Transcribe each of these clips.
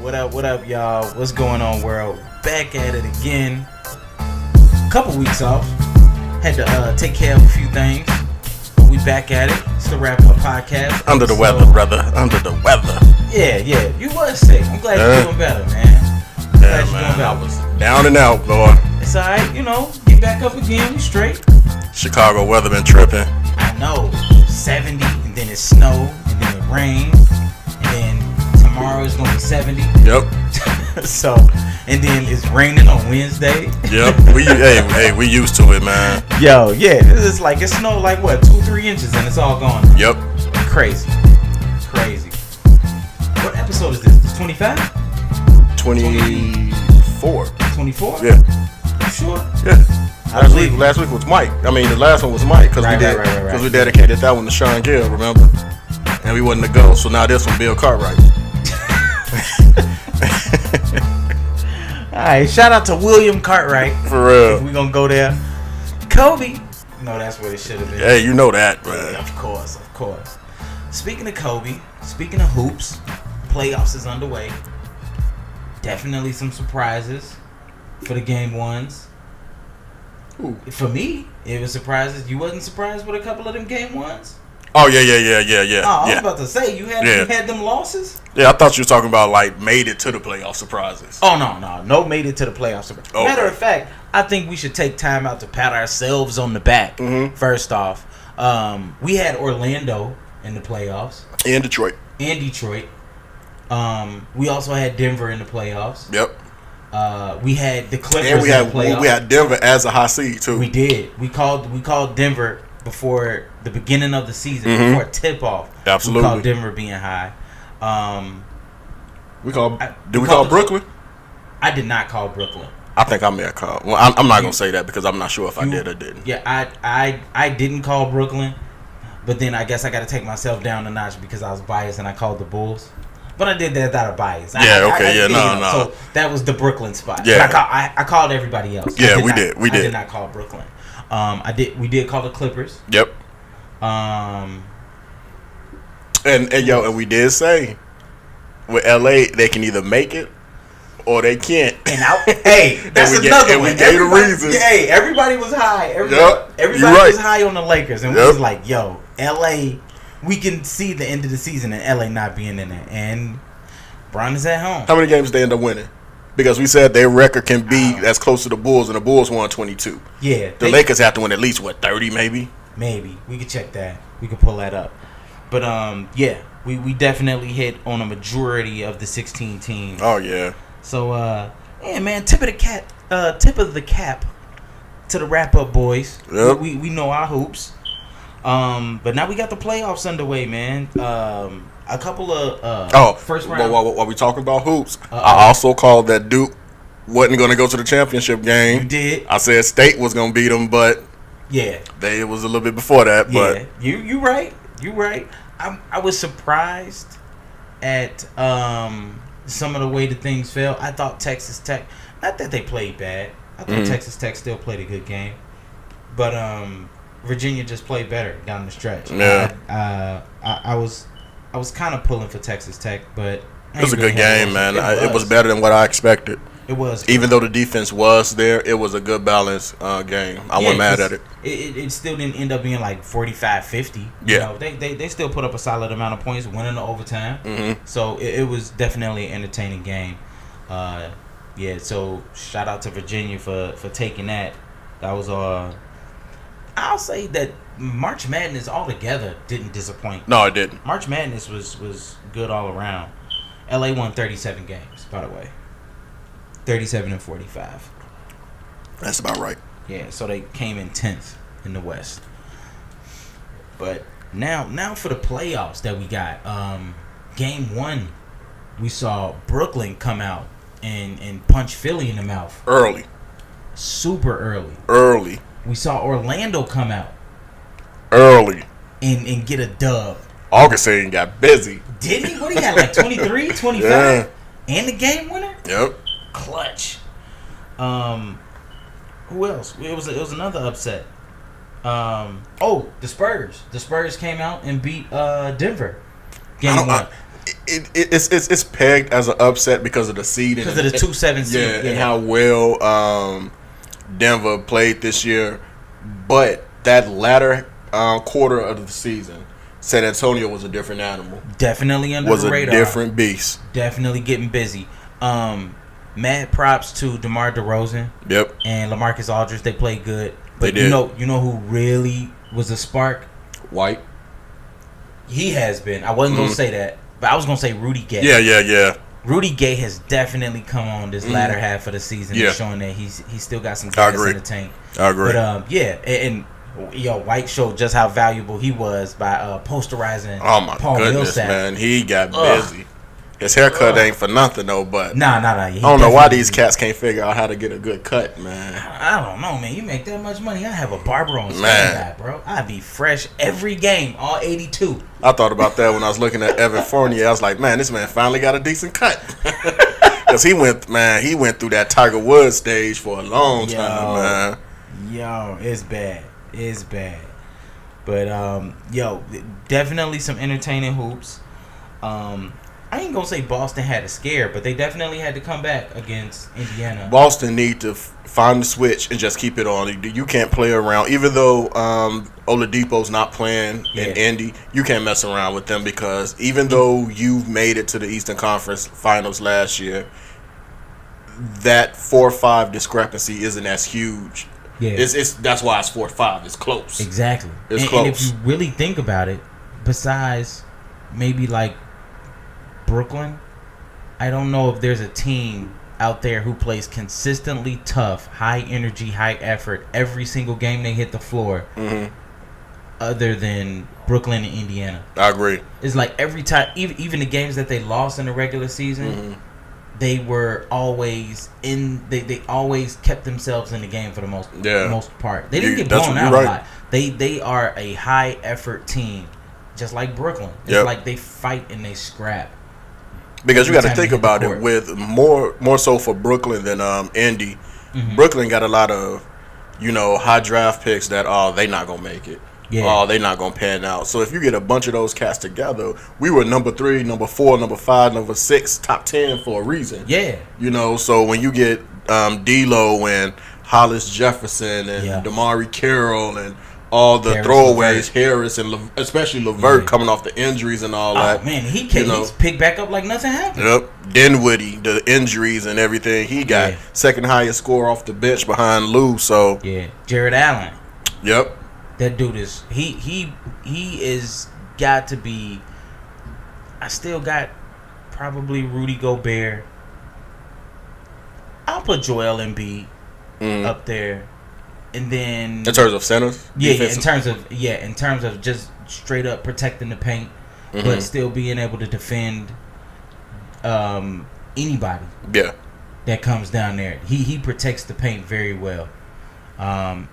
What up, y'all? What's going on, world? Back at it again. Couple weeks off. Had to take care of a few things. But we back at it. It's the Wrap Up Podcast. Under the weather, brother. Under the weather. Yeah. You was sick. I'm glad you're doing better, man. Yeah, man. I was down and out, boy. It's alright, get back up again. We straight. Chicago weather been tripping. I know. 70, and then it snowed, and then it rained, and then tomorrow it's gonna be 70. Yep. So, and then it's raining on Wednesday. Yep. We used to it, man. Yo, yeah. It's like it snowed like what, 2-3 inches, and it's all gone. Yep. Crazy. What episode is this? This 25? 24. 24? Yeah. You sure? Yeah. Last week was Mike. I mean, the last one was Mike because we dedicated that one to Sean Gill, remember? And we wasn't to go, so now this one, Bill Cartwright. All right, shout out to William Cartwright. For real. We're gonna go there. Kobe. No, that's what it should have been. Hey, you know that, man. Yeah, of course. Speaking of Kobe, speaking of hoops, playoffs is underway. Definitely some surprises for the game ones. Ooh. For me, it was surprises. You wasn't surprised with a couple of them game ones? Oh, yeah. Oh, I was about to say, you had them losses? Yeah, I thought you were talking about, like, made it to the playoff surprises. Oh, no, made it to the playoff surprises. Okay. Matter of fact, I think we should take time out to pat ourselves on the back, first off. We had Orlando in the playoffs. And Detroit. We also had Denver in the playoffs. Yep. We had the Clippers and in the playoffs. We had Denver as a high seed too. We did. We called Denver before the beginning of the season, before tip off. Absolutely. We called Denver being high. Did we call Brooklyn? I did not call Brooklyn. I think I may have called. Well, I'm not gonna say that because I'm not sure if I did or didn't. Yeah, I didn't call Brooklyn, but then I guess I got to take myself down a notch because I was biased and I called the Bulls. But I did that out of bias. No. So that was the Brooklyn spot. Yeah. But I called everybody else. Yeah, we did. I did not call Brooklyn. We did call the Clippers. Yep. And we did say with LA they can either make it or they can't. And that's another one. We gave the reason. Hey, everybody was high. Everybody was high on the Lakers, and we was like, "Yo, LA." We can see the end of the season and LA not being in there. And Bron is at home. How many games they end up winning? Because we said their record can be as close to the Bulls, and the Bulls won 22. Yeah. The Lakers have to win at least, 30 maybe? Maybe. We could check that. We could pull that up. But, we definitely hit on a majority of the 16 teams. Oh, yeah. So, man, tip of the cap to the wrap-up boys. Yep. We know our hoops. But now we got the playoffs underway, man. A couple of first round. While we talking about hoops, I also called that Duke wasn't going to go to the championship game. You did. I said State was going to beat them, but it was a little bit before that. Yeah, but you right. I was surprised at some of the way that things fell. I thought Texas Tech, not that they played bad. I thought Texas Tech still played a good game, but Virginia just played better down the stretch. Yeah. I was kind of pulling for Texas Tech, but it was a good game, man. It was better than what I expected. It was. Even though the defense was there, it was a good balanced game. I wasn't mad at it. It still didn't end up being like 45-50. Yeah. They still put up a solid amount of points, winning the overtime. So it was definitely an entertaining game. So shout out to Virginia for taking that. That was I'll say that March Madness altogether didn't disappoint. No, it didn't. March Madness was good all around. LA won 37 games, by the way. 37-45. That's about right. Yeah, so they came in 10th in the West. But now for the playoffs that we got. Game 1, we saw Brooklyn come out and punch Philly in the mouth. Early. Super early. Early. We saw Orlando come out. Early. And get a dub. Augustine got busy. Did he? What he got, like 23, 25? Yeah. And the game winner? Yep. Clutch. Who else? It was another upset. The Spurs. The Spurs came out and beat Denver. Game 1. it's pegged as an upset because of the seed. Because of the 2-7 seed. Yeah, and how well Denver played this year. But that latter quarter of the season, San Antonio was a different animal. Definitely under the radar. Was a different beast. Definitely getting busy. Mad props to DeMar DeRozan. Yep. And LaMarcus Aldridge. They played good. But they did. You know who really was a spark? White. He has been. I wasn't going to say that, but I was going to say Rudy Gay. Yeah. Rudy Gay has definitely come on this latter half of the season, showing that he's still got some gas in the tank. I agree. But and White showed just how valuable he was by posterizing. Oh my Paul goodness, Millsap. man, he got busy. His haircut ain't for nothing though, but Nah. I don't know why these cats can't figure out how to get a good cut, man. I don't know, man. You make that much money, I have a barber on standby, bro. I'd be fresh every game, all 82. I thought about that when I was looking at Evan Fournier. I was like, man, this man finally got a decent cut. Because he went through that Tiger Woods stage for a long time, man. Yo, it's bad. It's bad. But, definitely some entertaining hoops. I ain't gonna say Boston had a scare, but they definitely had to come back against Indiana. Boston need to find the switch and just keep it on. You can't play around. Even though Oladipo's not playing in Indy, you can't mess around with them because even though you've made it to the Eastern Conference Finals last year, that 4-5 discrepancy isn't as huge. Yeah, that's why it's 4-5. It's close. Exactly. It's close. And if you really think about it, besides maybe like Brooklyn, I don't know if there's a team out there who plays consistently tough, high energy, high effort every single game they hit the floor, other than Brooklyn and Indiana. I agree. It's like every time, even the games that they lost in the regular season, they were always they always kept themselves in the game for the most part. They didn't get blown out a lot. They are a high effort team, just like Brooklyn. It's like they fight and they scrap. Because you got to think about it, with more so for Brooklyn than Indy. Brooklyn got a lot of, high draft picks that they not gonna make it. Yeah. They not gonna pan out. So if you get a bunch of those cats together, we were number 3, number 4, number 5, number 6, top 10 for a reason. Yeah. So when you get D'Lo and Hollis Jefferson and Damari Carroll and all the throwaways, Harris and especially LeVert coming off the injuries and all that. Man, he's picked back up like nothing happened. Yep. Dinwiddie, the injuries and everything, he got second highest score off the bench behind Lou. So Jared Allen. Yep. That dude is he is got to be. I still got probably Rudy Gobert. I'll put Joel Embiid up there. And then in terms of centers, in terms of just straight up protecting the paint, but still being able to defend anybody. Yeah, that comes down there. He protects the paint very well.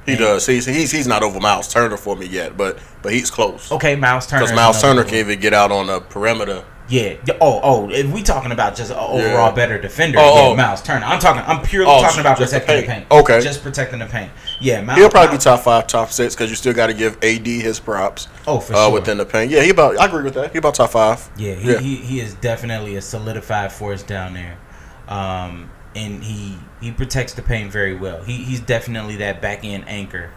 He does. He's not over Miles Turner for me yet, but he's close. Okay, Miles Turner. Because Miles Turner can't even get out on the perimeter. Yeah. If we talking about just an overall better defender, Miles Turner. I'm purely talking about protecting the paint. Okay. Just protecting the paint. Yeah, he'll probably be top 5, top 6 because you still got to give AD his props. Oh, for sure. Within the paint. Yeah, I agree with that. He about top 5. Yeah, he is definitely a solidified force down there. And he protects the paint very well. He's definitely that back end anchor,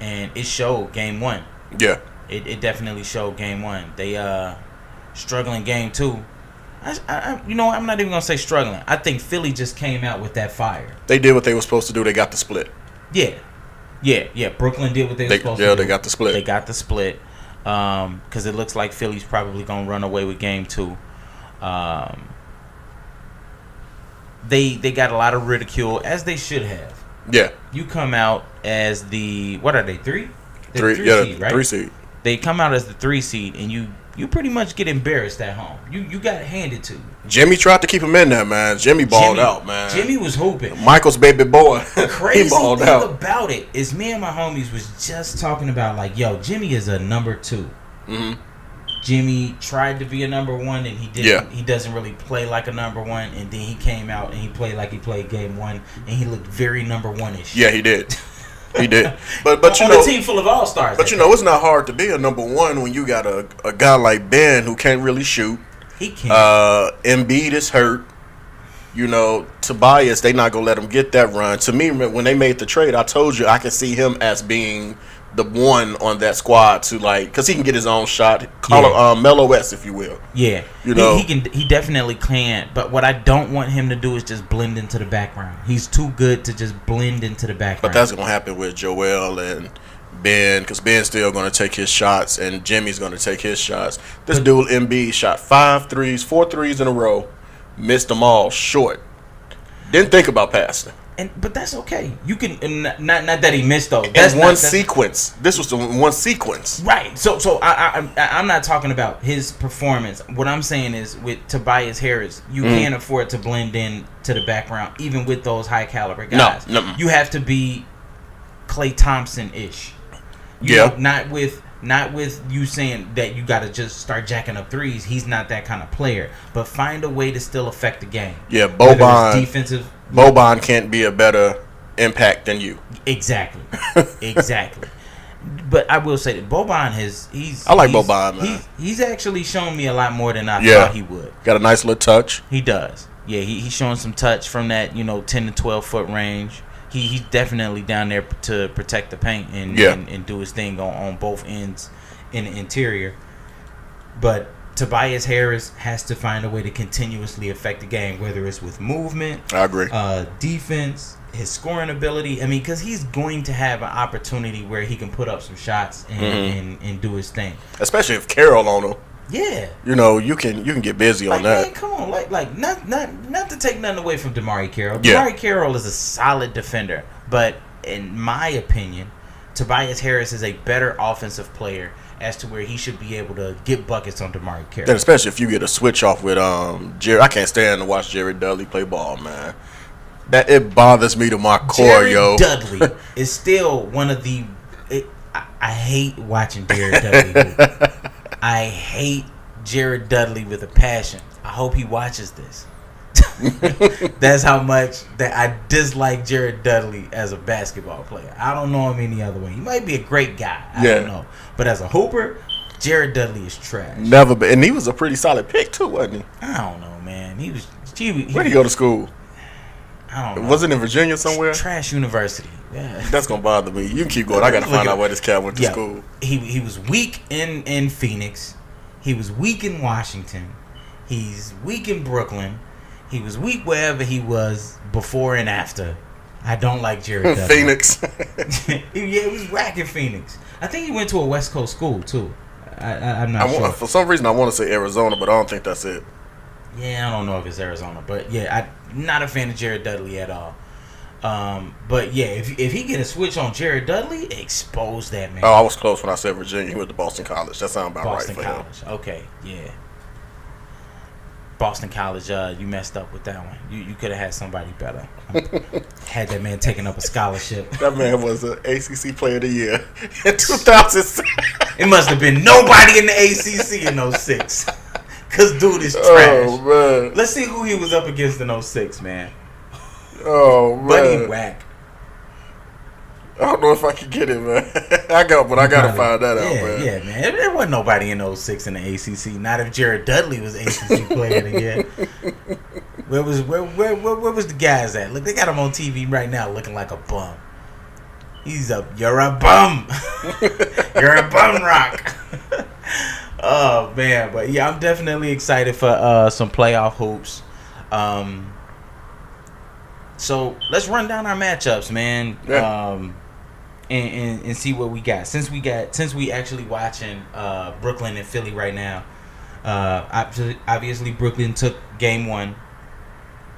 and it showed game 1. Yeah, it definitely showed game 1. They struggling game 2. I'm not even gonna say struggling. I think Philly just came out with that fire. They did what they were supposed to do. They got the split. Yeah. Brooklyn did what they were supposed to do. Yeah, they got the split. They got the split. Because it looks like Philly's probably gonna run away with game 2. They got a lot of ridicule, as they should have. Yeah. You come out as the, what are they, 3? 3 seed, right? 3 seed. They come out as the 3 seed, and you pretty much get embarrassed at home. You got it handed to you. Jimmy tried to keep him in there, man. Jimmy balled out, man. Jimmy was hooping. Michael's baby boy. The crazy thing about it is me and my homies was just talking about, like, yo, Jimmy is a number 2. Jimmy tried to be a number 1, and he didn't. Yeah. He doesn't really play like a number 1, and then he came out and he played like he played game 1, and he looked very number 1-ish. Yeah, he did. He did. But on a team full of all-stars. But it's not hard to be a number 1 when you got a guy like Ben who can't really shoot. He can't. Embiid is hurt. You know, Tobias, they not going to let him get that run. To me, when they made the trade, I told you I could see him as being the one on that squad to, like, because he can get his own shot. Call him Mellow West, if you will. Yeah. You know? He definitely can. But what I don't want him to do is just blend into the background. He's too good to just blend into the background. But that's going to happen with Joel and Ben, because Ben's still going to take his shots, and Jimmy's going to take his shots. This dude, Embiid, shot 4 threes in a row. Missed them all short. Didn't think about passing. But that's okay. You can not that he missed those. That's one sequence. This was the one sequence. Right. So I'm not talking about his performance. What I'm saying is with Tobias Harris, you can't afford to blend in to the background, even with those high caliber guys. No. You have to be Klay Thompson-ish. You know, not with you saying that you got to just start jacking up threes. He's not that kind of player. But find a way to still affect the game. Yeah, Boban can't be a better impact than you. Exactly. But I will say that Boban Boban, man. He's actually shown me a lot more than I thought he would. Got a nice little touch. He does. Yeah, he's showing some touch from that 10 to 12 foot range. He's definitely down there to protect the paint and do his thing on both ends in the interior. But Tobias Harris has to find a way to continuously affect the game, whether it's with movement, I agree, defense, his scoring ability. I mean, because he's going to have an opportunity where he can put up some shots and do his thing. Especially if Carroll on him. Yeah, you can get busy on that. Man, come on, not to take nothing away from DeMarre Carroll. Yeah. DeMarre Carroll is a solid defender, but in my opinion, Tobias Harris is a better offensive player as to where he should be able to get buckets on DeMarre Carroll. And especially if you get a switch off with Jerry. I can't stand to watch Jared Dudley play ball, man. That it bothers me to my core, Jared Dudley is still one of the. I hate watching Jared Dudley. I hate Jared Dudley with a passion. I hope he watches this. That's how much that I dislike Jared Dudley as a basketball player. I don't know him any other way. He might be a great guy. I don't know. But as a hooper, Jared Dudley is trash. Never been. And he was a pretty solid pick, too, wasn't he? I don't know, man. Where'd he go to school? I don't know. Was it in Virginia somewhere? Trash university. Yeah. That's going to bother me. You can keep going. I got to find out where this cat went to school. He was weak in Phoenix. He was weak in Washington. He's weak in Brooklyn. He was weak wherever he was before and after. I don't like Jared Dudley. Phoenix. He was whack in Phoenix. I think he went to a West Coast school, too. I'm not sure. For some reason, I want to say Arizona, but I don't think that's it. Yeah, I don't know if it's Arizona. But, yeah, I'm not a fan of Jared Dudley at all. But yeah, if he get a switch on Jared Dudley, expose that man. Oh, I was close when I said Virginia. He went to Boston College. That sounds about Boston right for College. him. Okay, yeah. Boston College, you messed up with that one. You could have had somebody better. Had that man taking up a scholarship. That man was an ACC Player of the Year in 2006. It must have been nobody in the ACC in 06. Because dude is trash. Oh, man. Let's see who he was up against in 06, man. Oh, man. Buddy whack. I don't know if I can get it, man. I got to find that out, man. Yeah, man. There wasn't nobody in 06 in the ACC. Not if Jared Dudley was ACC Player of the Year. Where was the guys at? Look, they got him on TV right now looking like a bum. He's up. You're a bum. You're a bum rock. Oh, man. But, yeah, I'm definitely excited for some playoff hoops. So, let's run down our matchups, man. Yeah. And see what we got. Since we actually watching Brooklyn and Philly right now, obviously Brooklyn took game 1.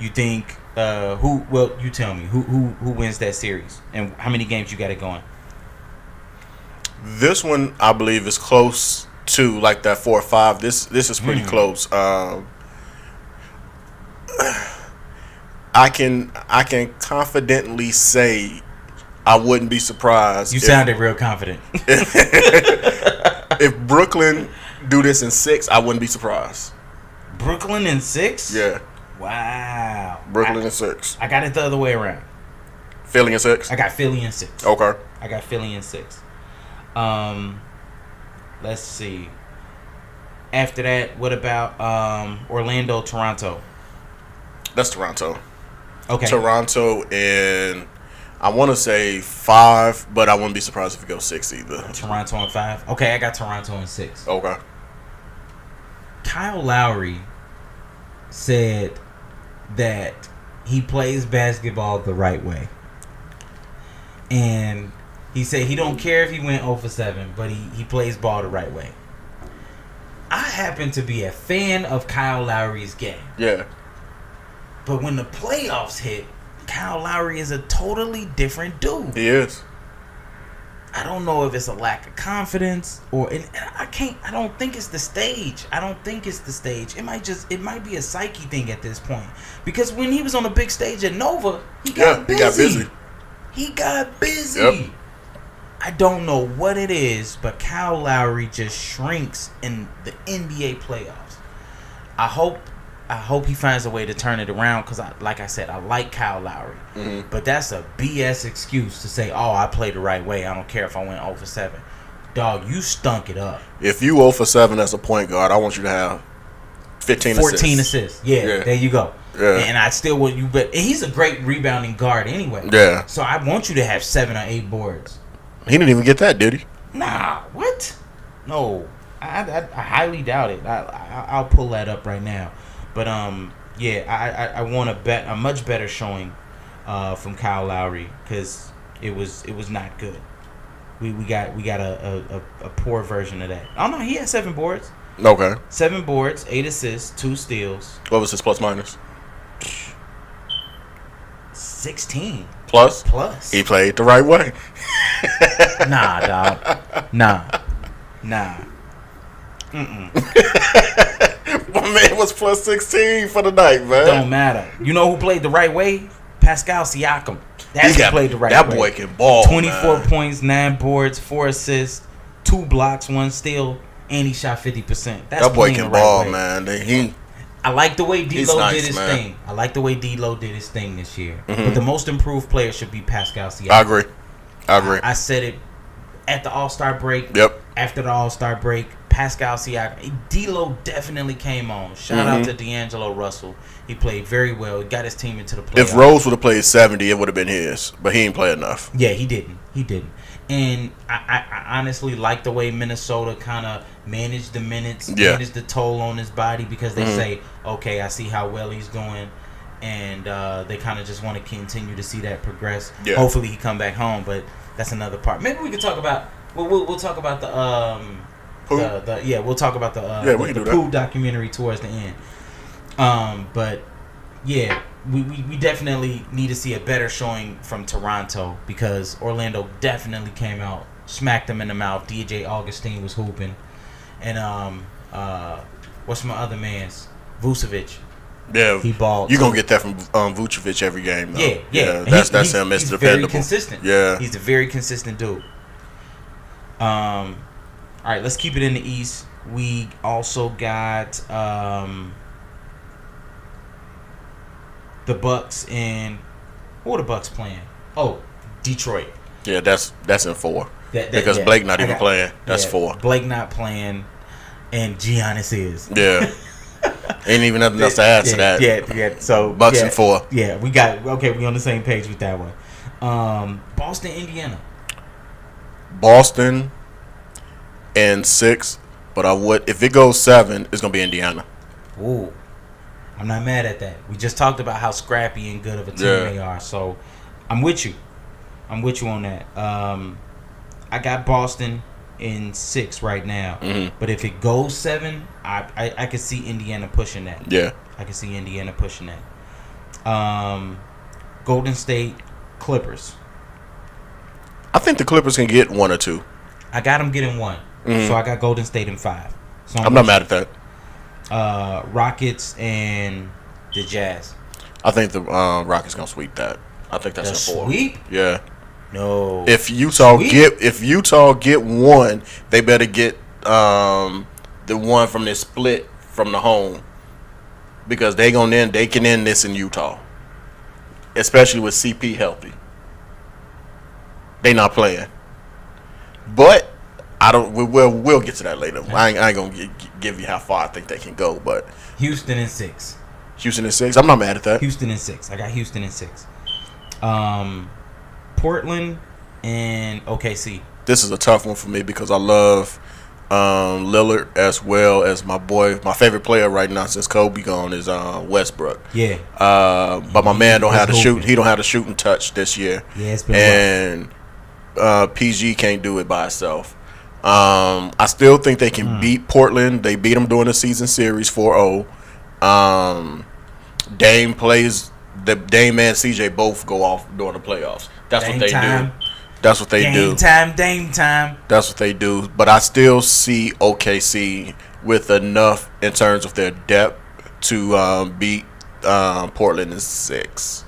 You think who? Well, you tell me who wins that series and how many games you got it going. This one I believe is close to like that 4 or 5. This is pretty close. I can confidently say I wouldn't be surprised. You sounded real confident. If Brooklyn do this in 6, I wouldn't be surprised. Brooklyn in 6? Yeah. Wow. Brooklyn in 6. I got it the other way around. Philly in 6? I got Philly in 6. Okay. I got Philly in 6. Let's see. After that, what about Orlando, Toronto? That's Toronto. Okay. Toronto and I want to say 5, but I wouldn't be surprised if it goes 6 either. Toronto in 5. Okay, I got Toronto in 6. Okay. Kyle Lowry said that he plays basketball the right way. And he said he don't care if he went 0 for 7, but he plays ball the right way. I happen to be a fan of Kyle Lowry's game. Yeah. But when the playoffs hit, Kyle Lowry is a totally different dude. He is. I don't know if it's a lack of confidence or I don't think it's the stage. It might be a psyche thing at this point. Because when he was on the big stage at Nova, he got busy. He got busy. Yep. I don't know what it is, but Kyle Lowry just shrinks in the NBA playoffs. I hope he finds a way to turn it around because, like I said, I like Kyle Lowry. Mm-hmm. But that's a BS excuse to say, oh, I played the right way. I don't care if I went 0 for 7. Dog, you stunk it up. If you 0 for 7 as a point guard, I want you to have 14 assists. Yeah, there you go. Yeah. And I still want you, but he's a great rebounding guard anyway. Yeah. So I want you to have 7 or 8 boards. He didn't even get that, did he? Nah, what? No, I highly doubt it. I'll pull that up right now. But I want a much better showing from Kyle Lowry because it was not good. We got a poor version of that. Oh no, he had 7 boards. Okay. 7 boards, 8 assists, 2 steals. What was his plus minus? 16. Plus. He played the right way. Nah, dog. Nah. Mm-mm. My man was plus 16 for the night, man. Don't matter. You know who played the right way? Pascal Siakam. That's who played the right way. That boy can ball, 24 points, 9 boards, 4 assists, 2 blocks, 1 steal, and he shot 50%. That boy can ball, man. I like the way D-Lo did his thing. I like the way D-Lo did his thing this year. Mm-hmm. But the most improved player should be Pascal Siakam. I agree. I said it at the All-Star break. Yep. After the All-Star break, Pascal Siakam. D-Lo definitely came on. Shout out to D'Angelo Russell. He played very well. He got his team into the playoffs. If Rose would have played 70, it would have been his. But he didn't play enough. Yeah, he didn't. And I honestly like the way Minnesota kind of managed the minutes, managed the toll on his body because they say, okay, I see how well he's doing. And they kind of just want to continue to see that progress. Yeah. Hopefully he come back home, but that's another part. Maybe we could talk about. We'll talk about the we'll talk about the Pooh documentary towards the end. But yeah, we definitely need to see a better showing from Toronto because Orlando definitely came out, smacked them in the mouth. DJ Augustine was hooping, and what's my other man's Vucevic. Yeah, he balled. You're gonna get that from Vucevic every game, though. Yeah. That's him. Mr. Dependable. Very consistent. Yeah, he's a very consistent dude. All right, let's keep it in the East. We also got the Bucks and who are the Bucks playing? Oh, Detroit. Yeah, that's in 4. Because Blake not even playing. That's 4. Blake not playing, and Giannis is. Yeah. Ain't even nothing else to add to that. Yeah. So Bucks in 4. Yeah, we on the same page with that one. Boston, Indiana. Boston in 6, but if it goes 7, it's gonna be Indiana. Ooh, I'm not mad at that. We just talked about how scrappy and good of a team they are, so I'm with you. I'm with you on that. I got Boston in 6 right now, but if it goes 7, I could see Indiana pushing that. Yeah, I could see Indiana pushing that. Golden State, Clippers. I think the Clippers can get 1 or 2. I got them getting 1, so I got Golden State in 5. So I'm not mad at that. Rockets and the Jazz. I think the Rockets gonna sweep that. I think that's a 4. Sweep? Yeah. No. If Utah get 1, they better get the one from this split from the home because they can end this in Utah, especially with CP healthy. They not playing, but I don't. We'll get to that later. I ain't gonna give you how far I think they can go, but Houston in 6. Houston in 6. I'm not mad at that. Houston in 6. I got Houston in 6. Portland and OKC. This is a tough one for me because I love Lillard as well as my favorite player right now since Kobe gone is Westbrook. Yeah. But my man don't have to shoot. He don't have the shooting touch this year. Yeah, it's been and PG can't do it by himself. I still think they can beat Portland. They beat them during the season series 4-0. Dame plays. The Dame and CJ both go off during the playoffs. That's what they do. That's what they do. Dame time. That's what they do. But I still see OKC with enough in terms of their depth to beat Portland in 6.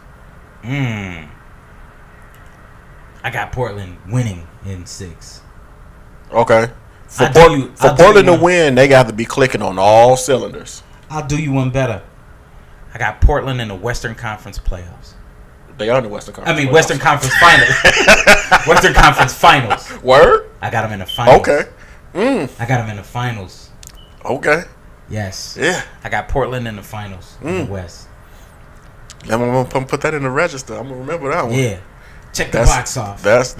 I got Portland winning in 6. Okay. For Portland to win, they got to be clicking on all cylinders. I'll do you one better. I got Portland in the Western Conference playoffs. They are in the Western Conference. Western Conference Finals. Western Conference Finals. Word? I got them in the finals. Okay. I got them in the finals. Okay. Yes. Yeah. I got Portland in the finals in the West. I'm gonna put that in the register. I'm gonna remember that one. Yeah. Check the box off. That's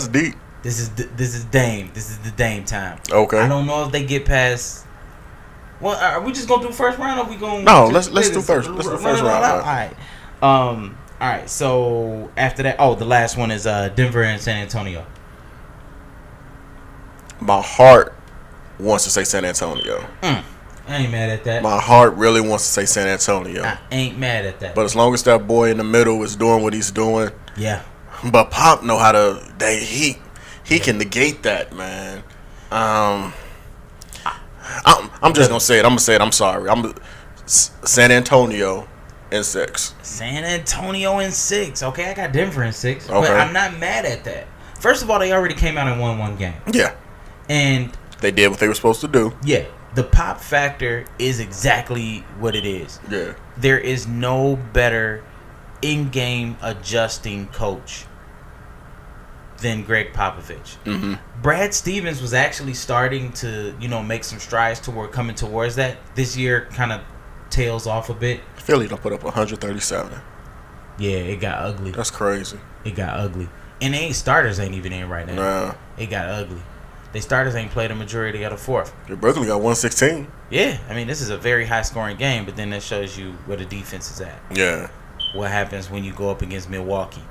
deep. This is Dame. This is the Dame time. Okay. I don't know if they get past. Well, are we just gonna do first round? Or are we going? No, let's do first. Let's do first round. All right. All right. So after that, the last one is Denver and San Antonio. My heart wants to say San Antonio. I ain't mad at that. My heart really wants to say San Antonio. I ain't mad at that. But as long as that boy in the middle is doing what he's doing, yeah. But Pop know how to. He can negate that, man. I'm just gonna say it. I'm gonna say it. I'm sorry. San Antonio in 6. San Antonio in 6. Okay, I got Denver in 6. Okay. But I'm not mad at that. First of all, they already came out and won one game. Yeah. And they did what they were supposed to do. Yeah. The pop factor is exactly what it is. Yeah. There is no better in-game adjusting coach than Greg Popovich. Mm-hmm. Brad Stevens was actually starting to, make some strides toward coming towards that. This year kind of tails off a bit. Philly done put up 137. Yeah, it got ugly. That's crazy. It got ugly. And starters ain't even in right now. Nah. It got ugly. They starters ain't played a majority of the fourth. Brooklyn got 116. Yeah, this is a very high-scoring game, but then that shows you where the defense is at. Yeah. What happens when you go up against Milwaukee?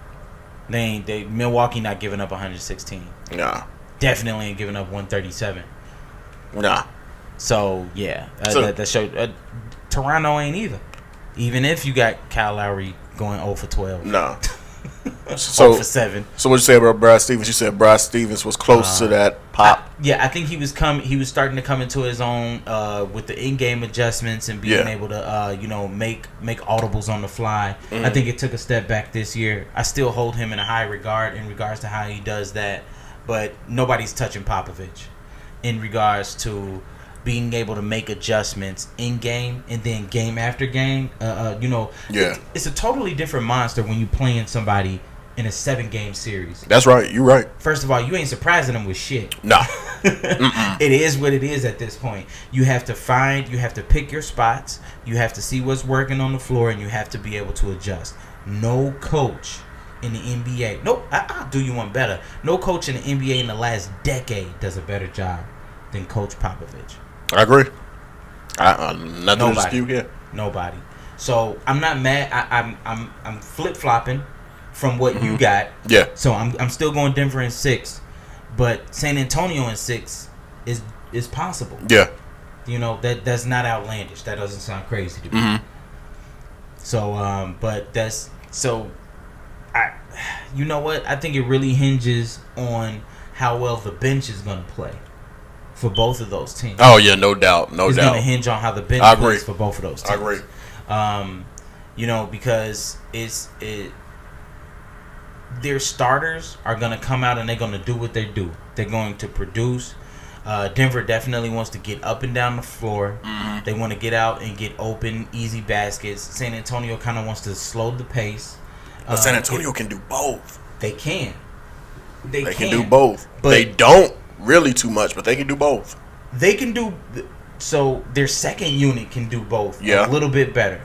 Milwaukee not giving up 116. Nah. Definitely ain't giving up 137. Nah. So yeah, that showed. Toronto ain't either. Even if you got Kyle Lowry going 0 for 12. Nah. 0 for 7. So what you say about Brad Stevens? You said Brad Stevens was close to that pop. I think he was starting to come into his own with the in-game adjustments and being able to make audibles on the fly. Mm-hmm. I think it took a step back this year. I still hold him in a high regard in regards to how he does that, but nobody's touching Popovich in regards to being able to make adjustments in game and then game after game. It's a totally different monster when you playing somebody in a 7-game series. That's right. You're right. First of all, you ain't surprising them with shit. No. It is what it is at this point. You have to pick your spots. You have to see what's working on the floor, and you have to be able to adjust. No coach in the NBA. Nope. I'll do you one better. No coach in the NBA in the last decade does a better job than Coach Popovich. I agree. Nothing to dispute here. Nobody. So I'm not mad. I'm flip flopping from what you got. Yeah. So I'm still going Denver in 6, but San Antonio in 6 is possible. Yeah. That's not outlandish. That doesn't sound crazy to me. Mm-hmm. So but that's so. You know what? I think it really hinges on how well the bench is going to play for both of those teams. Oh yeah, no doubt, it's going to hinge on how the bench plays for both of those teams. I agree. Because their starters are going to come out and they're going to do what they do. They're going to produce. Denver definitely wants to get up and down the floor. Mm-hmm. They want to get out and get open, easy baskets. San Antonio kind of wants to slow the pace. But San Antonio can do both. They can. They can do both. But they don't really too much, but they can do both. They can do so. Their second unit can do both. Yeah. A little bit better.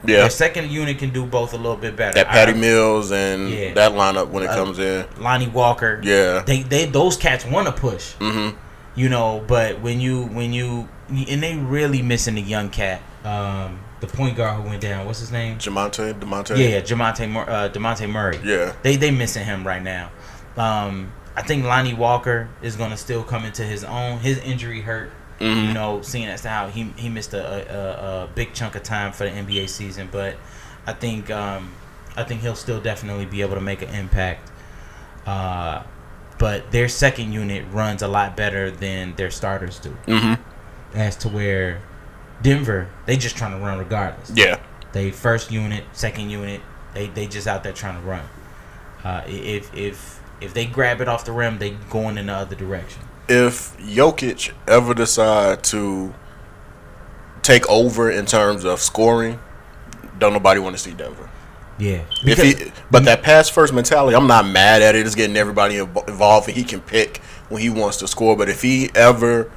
Yeah. Their second unit can do both a little bit better. That Patty Mills and that lineup when it comes in. Lonnie Walker. Yeah. They those cats want to push. Mm-hmm. You know, but when you and they really missing the young cat. The point guard who went down. What's his name? Demonte. Yeah, Demonte Murray. Yeah. They missing him right now. I think Lonnie Walker is gonna still come into his own. His injury hurt. Mm-hmm. You know, seeing as to how he missed a big chunk of time for the NBA season, but I think he'll still definitely be able to make an impact. But their second unit runs a lot better than their starters do. Mm-hmm. As to where Denver, they just trying to run regardless. Yeah. They first unit, second unit, they just out there trying to run. If they grab it off the rim, they going in the other direction. If Jokic ever decide to take over in terms of scoring, don't nobody want to see Denver. Yeah. But that pass first mentality, I'm not mad at it. It's getting everybody involved, and he can pick when he wants to score. But if he ever,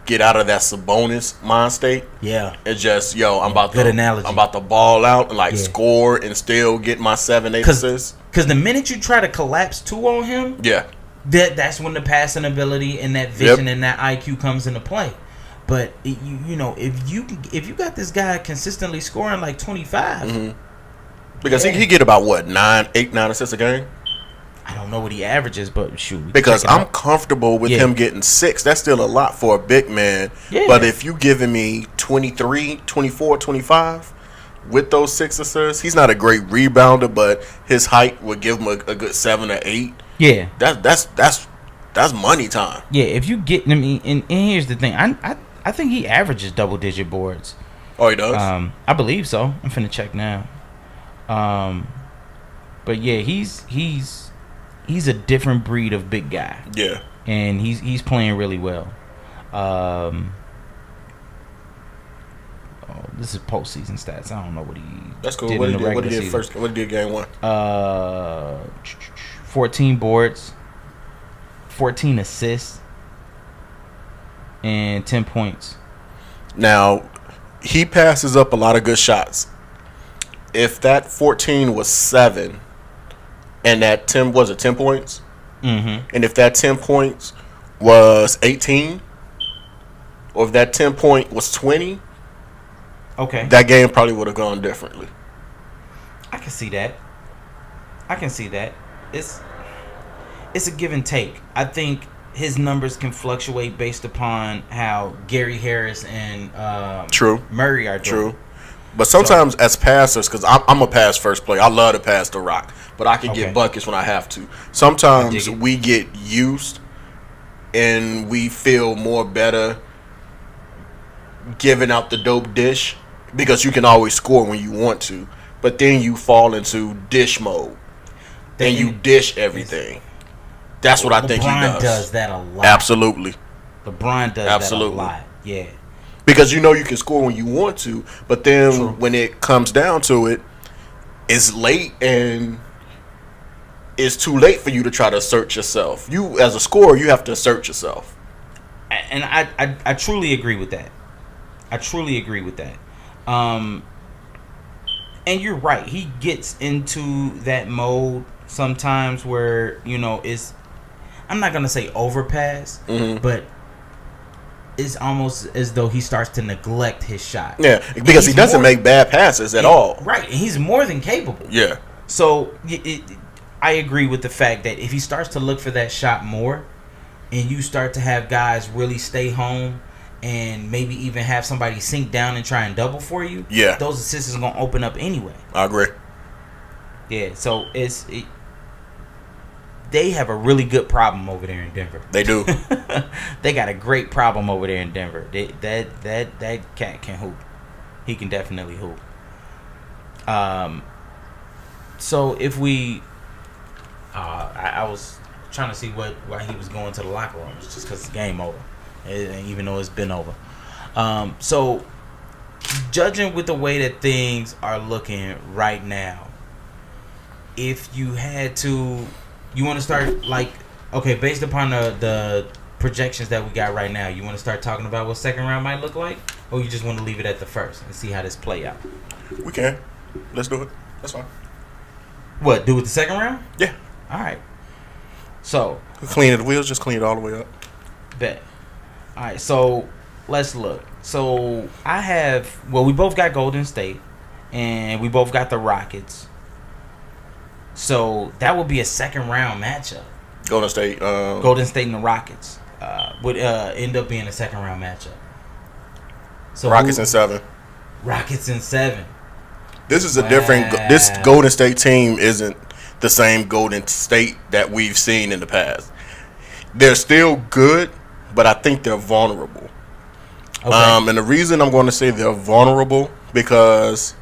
get out of that Sabonis mind state, it's just I'm about to ball out and score and still get my 7-8 assists. Because the minute you try to collapse 2 on him, that's when the passing ability and that vision and that IQ comes into play. But if you got this guy consistently scoring like 25, because he get about 8, 9 assists a game. I don't know what he averages, but shoot. Because I'm comfortable with him getting 6. That's still a lot for a big man. Yeah. But if you giving me 23, 24, 25 with those 6 assists, he's not a great rebounder, but his height would give him a good 7 or 8. Yeah. That's money time. Yeah, if you get and here's the thing. I think he averages double-digit boards. Oh, he does? I believe so. I'm finna check now. But yeah, he's a different breed of big guy. Yeah. And he's playing really well. This is postseason stats. I don't know what he That's cool. did What in the regular did season. First? What did game 1? 14 boards, 14 assists, and 10 points. Now, he passes up a lot of good shots. If that 14 was 7, and that 10 was it 10 points, and if that 10 points was 18, or if that 10 point was 20, that game probably would have gone differently. I can see that. It's a give and take. I think his numbers can fluctuate based upon how Gary Harris and Murray are doing. True. But sometimes as passers, because I'm a pass first player, I love to pass the rock, but I can get buckets when I have to. Sometimes we get used and we feel more better giving out the dope dish because you can always score when you want to, but then you fall into dish mode and you dish everything. That's what I think he does. LeBron does that a lot. Absolutely. LeBron does that a lot. Yeah. Because you can score when you want to, but then when it comes down to it, it's late and it's too late for you to try to assert yourself. You, as a scorer, you have to assert yourself. And I truly agree with that. And you're right. He gets into that mode sometimes where, it's, I'm not going to say overpass, but it's almost as though he starts to neglect his shot. Yeah, because he doesn't make bad passes at all. Right, and he's more than capable. Yeah. So I agree with the fact that if he starts to look for that shot more, and you start to have guys really stay home and maybe even have somebody sink down and try and double for you, those assists are going to open up anyway. I agree. Yeah, so they have a really good problem over there in Denver. They do. They got a great problem over there in Denver. That cat can hoop. He can definitely hoop. So if we, I was trying to see why he was going to the locker room. It's just because it's game over, even though it's been over. So judging with the way that things are looking right now, if you had to. You want to start Okay, based upon the projections that we got right now, you want to start talking about what second round might look like, or you just want to leave it at the first and see how this play out? We can. Let's do it. That's fine. What? Do it the second round? Yeah. All right. So clean the wheels. Just clean it all the way up. Bet. All right. So let's look. So we both got Golden State, and we both got the Rockets. So that would be a second round matchup. Golden State and the Rockets would end up being a second round matchup. So Rockets in 7. Rockets in 7. This is a different. This Golden State team isn't the same Golden State that we've seen in the past. They're still good, but I think they're vulnerable. Okay. And the reason I'm going to say they're vulnerable because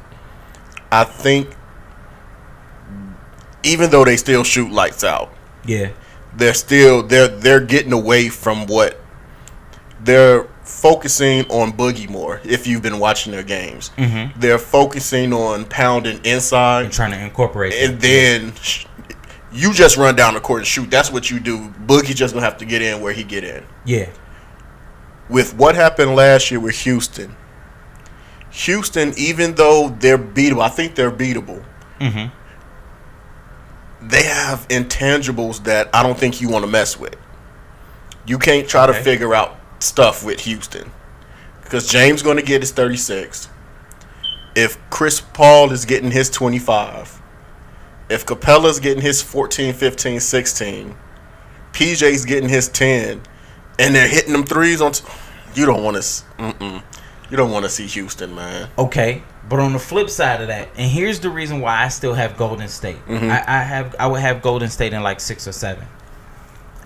I think even though they still shoot lights out, yeah, they're getting away from what they're focusing on Boogie more. If you've been watching their games, they're focusing on pounding inside and trying to incorporate and then you just run down the court and shoot. That's what you do. Boogie just gonna have to get in where he get in. Yeah. With what happened last year with Houston, even though they're beatable, I think they're beatable. They have intangibles that I don't think you want to mess with. You can't try to figure out stuff with Houston because James going to get his 36. If Chris Paul is getting his 25, if Capella's getting his 14, 15, 16, PJ's getting his 10, and they're hitting them threes on, you don't want to see Houston, man. Okay, but on the flip side of that, and here's the reason why I still have Golden State. I would have Golden State in like 6 or 7.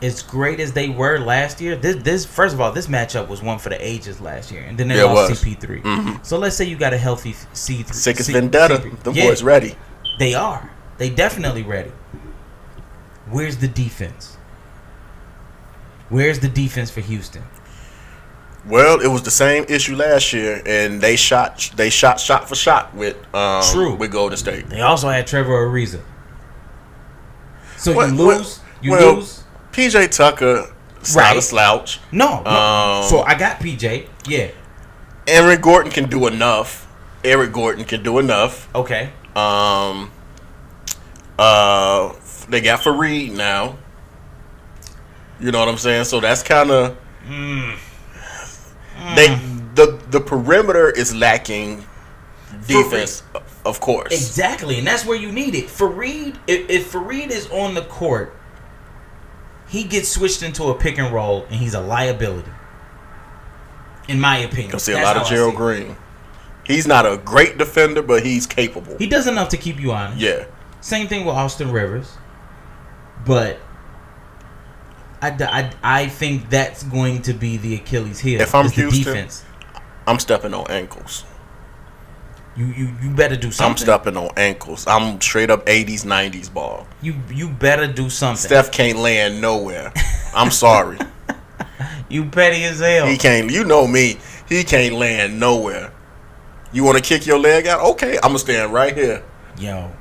As great as they were last year, this first of all, this matchup was one for the ages last year, and then they lost CP3. So let's say you got a healthy C3. Sick as vendetta. The boys ready. They are. They definitely ready. Where's the defense? Where's the defense for Houston? Well, it was the same issue last year, and they shot shot for shot with with Golden State. They also had Trevor Ariza. So you lose. PJ Tucker, not a slouch. No. So I got PJ. Yeah. Aaron Gordon can do enough. Okay. They got Fareed now. You know what I'm saying? So that's kind of the perimeter is lacking defense, of course. Exactly, and that's where you need it. Fareed, if Fareed is on the court, he gets switched into a pick and roll, and he's a liability. In my opinion, you'll see a lot of Gerald Green. He's not a great defender, but he's capable. He does enough to keep you honest. Yeah. Same thing with Austin Rivers, but I think that's going to be the Achilles heel. If I'm Houston, defense. I'm stepping on ankles. You better do something. I'm stepping on ankles. I'm straight up 80s, 90s ball. You better do something. Steph can't land nowhere. I'm sorry. You petty as hell. He can't. You know me. He can't land nowhere. You want to kick your leg out? Okay, I'm gonna stand right here. Yo,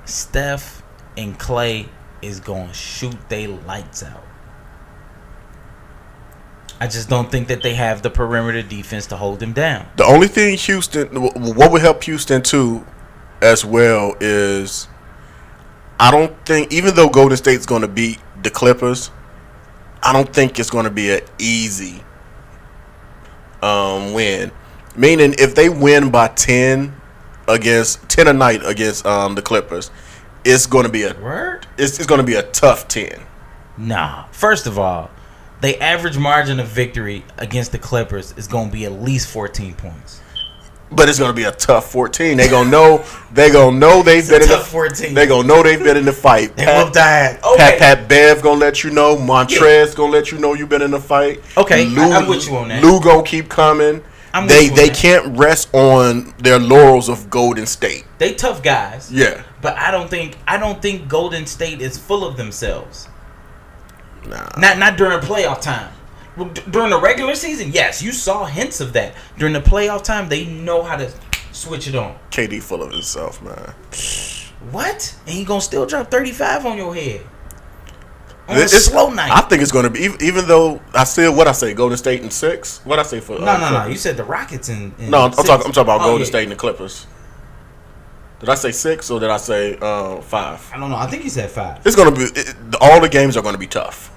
Steph and Clay is gonna shoot they lights out. I just don't think that they have the perimeter defense to hold him down. The only thing what would help Houston too, as well, is I don't think, even though Golden State's going to beat the Clippers, I don't think it's going to be an easy win. Meaning, if they win by 10 a night against the Clippers, it's going to be it's going to be a tough 10. Nah. First of all, the average margin of victory against the Clippers is going to be at least 14 points. But it's going to be a tough 14. They're going to know they've been in the 14. They're going to know they've been in the fight. Pat Bev going to let you know. Montrez going to let you know you've been in the fight. Okay, I'm with you on that. Lou going to keep coming. They can't rest on their laurels of Golden State. They tough guys. Yeah. But I don't think Golden State is full of themselves. Nah. Not during playoff time. During the regular season, yes, you saw hints of that. During the playoff time, they know how to switch it on. KD full of himself, man. What? And he gonna still drop 35 on your head. on a slow night. I think it's going to be, even though I still, what I say, Golden State in 6? What I say for No. You said the Rockets in no, I'm talking about Golden State and the Clippers. Did I say 6 or did I say 5? I don't know. I think you said 5. It's going to be, all the games are going to be tough.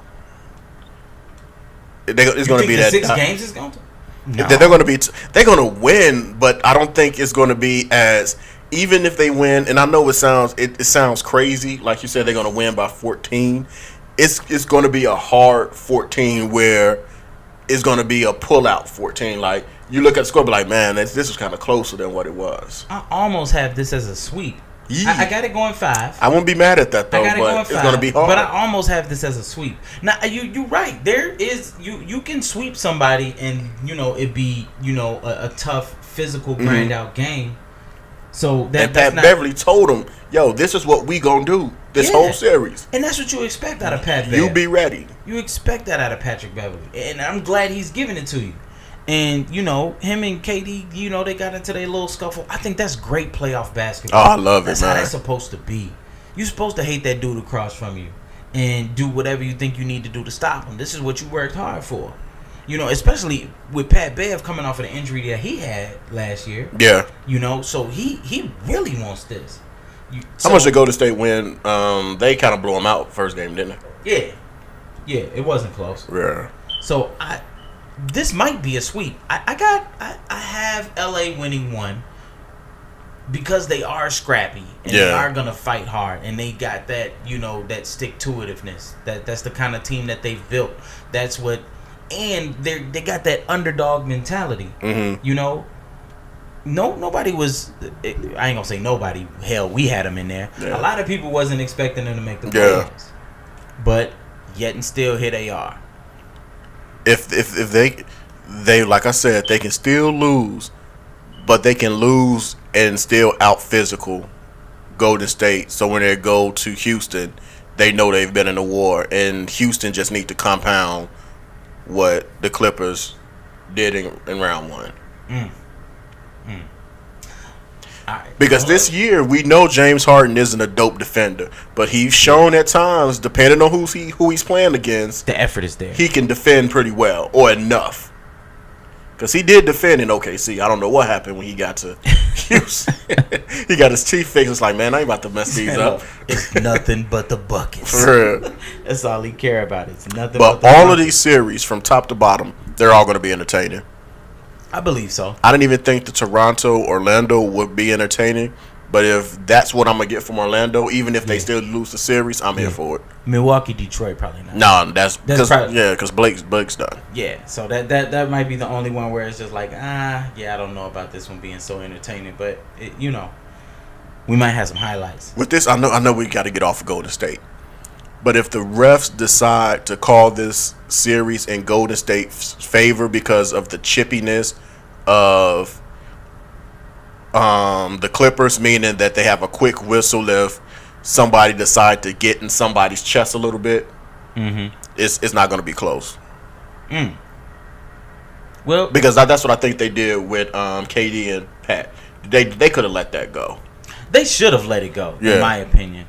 It's going to be that 6 games is going to. No. They're going to be. They're going to win, but I don't think it's going to be as. Even if they win, and I know it sounds crazy, like you said, they're going to win by 14. It's going to be a hard 14 where it's going to be a pullout 14. Like you look at the score, be like, man, this is kind of closer than what it was. I almost have this as a sweep. Yeah. I got it going 5. I won't be mad at that though, but it's going to be hard. But I almost have this as a sweep. Now you're right. There is you can sweep somebody and it be a tough physical grind out game. So Pat Beverly told him, "Yo, this is what we gonna do this whole series." And that's what you expect out of Pat Bev. You be ready. You expect that out of Patrick Beverly, and I'm glad he's giving it to you. And him and KD, they got into their little scuffle. I think that's great playoff basketball. Oh, I love it, man. That's how that's supposed to be. You're supposed to hate that dude across from you and do whatever you think you need to do to stop him. This is what you worked hard for. Especially with Pat Bev coming off of the injury that he had last year. Yeah. So he really wants this. How much did Golden State win? They kind of blew him out first game, didn't they? Yeah. It wasn't close. Yeah. So this might be a sweep. I have LA winning 1 because they are scrappy and they are gonna fight hard and they got that that stick to itiveness. That's the kind of team that they've built. That's what. And they got that underdog mentality. Mm-hmm. Nobody was. I ain't gonna say nobody. Hell, we had them in there. Yeah. A lot of people wasn't expecting them to make the playoffs, but yet and still here they are. If they like I said, they can still lose, but they can lose and still out physical Golden State. So when they go to Houston, they know they've been in a war, and Houston just need to compound what the Clippers did in round 1. Because this year we know James Harden isn't a dope defender, but he's shown at times, depending on who he's playing against, the effort is there. He can defend pretty well or enough. Because he did defend in OKC. I don't know what happened when he got to Houston. He got his teeth fixed. It's like, man, I ain't about to mess these up. It's nothing but the buckets. For real. That's all he care about. It's nothing but all buckets. Of these series, from top to bottom, they're all going to be entertaining. I believe so. I didn't even think the Toronto-Orlando would be entertaining. But if that's what I'm going to get from Orlando, even if they still lose the series, I'm here for it. Milwaukee, Detroit, probably not. No, that's because Blake's done. Yeah, so that might be the only one where it's just like, I don't know about this one being so entertaining. But, we might have some highlights. With this, I know we got to get off of Golden State. But if the refs decide to call this series in Golden State's favor because of the chippiness of the Clippers, meaning that they have a quick whistle if somebody decide to get in somebody's chest a little bit, it's not going to be close. Well, because that's what I think they did with KD and Pat. They could have let that go. They should have let it go, in my opinion.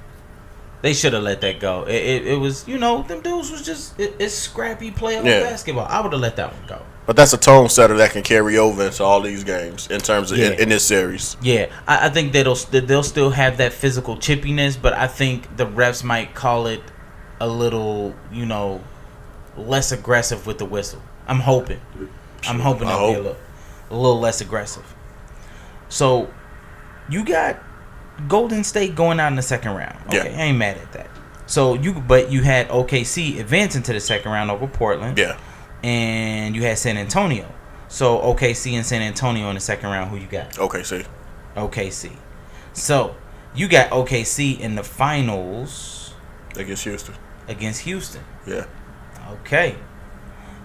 They should have let that go. It was, them dudes was just it's scrappy playoff basketball. I would have let that one go. But that's a tone setter that can carry over into all these games in terms of in this series. Yeah, I think they'll still have that physical chippiness, but I think the refs might call it a little, less aggressive with the whistle. I'm hoping they'll be a little less aggressive. So you got Golden State going out in the second round. Okay, I ain't mad at that. So you had OKC advancing to the second round over Portland. Yeah. And you had San Antonio. So OKC and San Antonio in the second round. Who you got? OKC. So you got OKC in the finals against Houston. Yeah. Okay.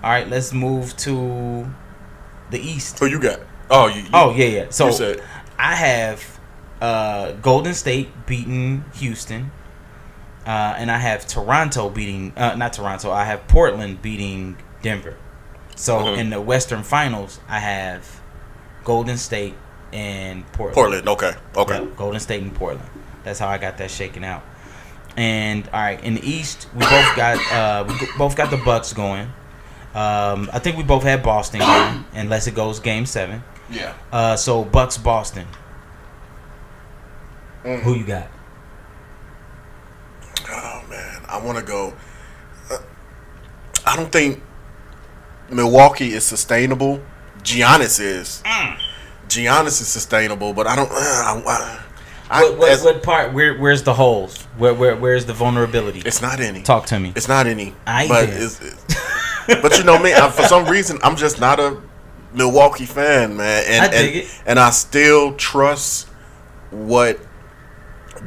All right. Let's move to the East. Who you got? Yeah. So I have Golden State beating Houston. And I have Toronto beating not Toronto. I have Portland beating Denver. So in the Western Finals, I have Golden State and Portland. Okay. Yeah, Golden State and Portland. That's how I got that shaken out. And all right, in the East, we both got the Bucks going. I think we both had Boston going, unless it goes Game 7. Yeah. So Bucks Boston. Who you got? Oh man, I want to go. I don't think Milwaukee is sustainable. Giannis is. Giannis is sustainable, but I don't. What part? Where's the holes? Where's the vulnerability? It's not any. Talk to me. It's not any. But you know me. For some reason, I'm just not a Milwaukee fan, man. I dig it. And I still trust what